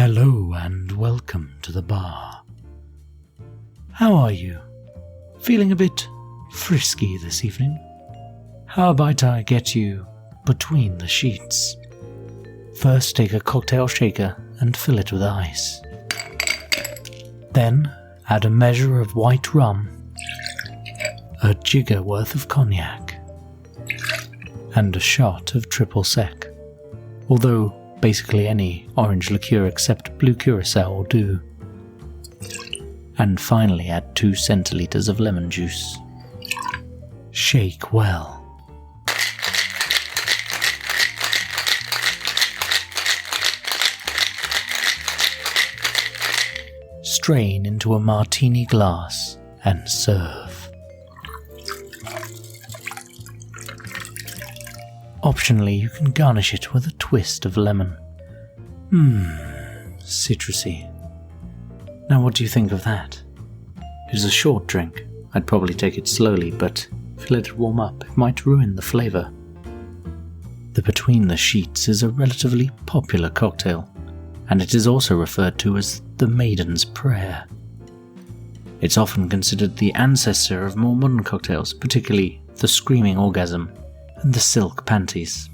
Hello and welcome to the bar. How are you? Feeling a bit frisky this evening? How about I get you between the sheets? First, take a cocktail shaker and fill it with ice. Then, add a measure of white rum, a jigger worth of cognac, and a shot of triple sec, although basically any orange liqueur except blue curacao will do. And finally add 2 centiliters of lemon juice. Shake well. Strain into a martini glass and serve. Optionally, you can garnish it with a twist of lemon. Citrusy. Now what do you think of that? It is a short drink. I'd probably take it slowly, but if you let it warm up, it might ruin the flavour. The Between the Sheets is a relatively popular cocktail, and it is also referred to as the Maiden's Prayer. It's often considered the ancestor of more modern cocktails, particularly the Screaming Orgasm and the Silk Panties.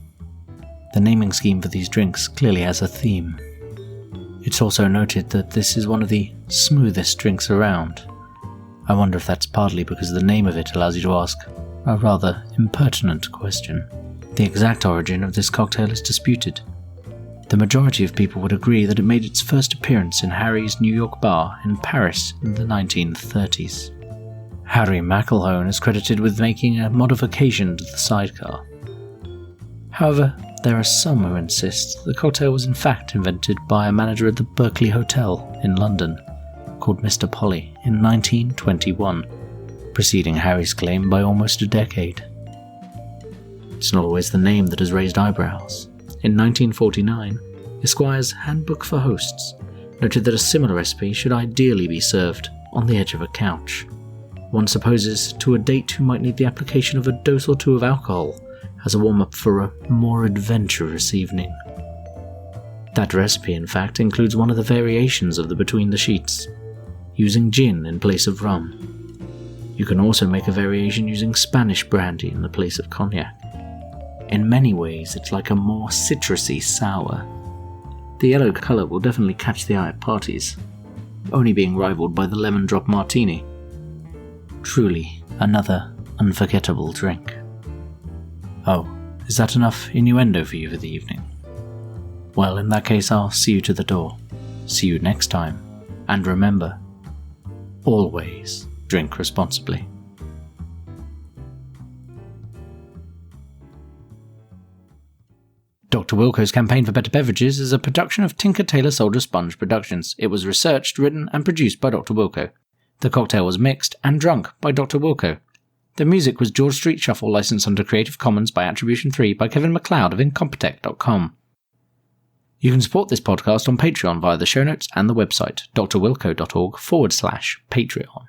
The naming scheme for these drinks clearly has a theme. It's also noted that this is one of the smoothest drinks around. I wonder if that's partly because the name of it allows you to ask a rather impertinent question. The exact origin of this cocktail is disputed. The majority of people would agree that it made its first appearance in Harry's New York bar in Paris in the 1930s. Harry McElhone is credited with making a modification to the sidecar. However, there are some who insist the cocktail was in fact invented by a manager at the Berkeley Hotel in London, called Mr. Polly, in 1921, preceding Harry's claim by almost a decade. It's not always the name that has raised eyebrows. In 1949, Esquire's Handbook for Hosts noted that a similar recipe should ideally be served on the edge of a couch. One supposes to a date who might need the application of a dose or two of alcohol as a warm-up for a more adventurous evening. That recipe, in fact, includes one of the variations of the Between the Sheets, using gin in place of rum. You can also make a variation using Spanish brandy in the place of cognac. In many ways, it's like a more citrusy sour. The yellow colour will definitely catch the eye at parties, only being rivaled by the lemon drop martini. Truly, another unforgettable drink. Oh, is that enough innuendo for you for the evening? Well, in that case, I'll see you to the door. See you next time. And remember, always drink responsibly. Dr. Wilko's Campaign for Better Beverages is a production of Tinker Tailor Soldier Sponge Productions. It was researched, written and produced by Dr. Wilko. The cocktail was mixed and drunk by Dr. Wilko. The music was George Street Shuffle, licensed under Creative Commons by Attribution 3 by Kevin MacLeod of Incompetech.com. You can support this podcast on Patreon via the show notes and the website, drwilko.org/Patreon.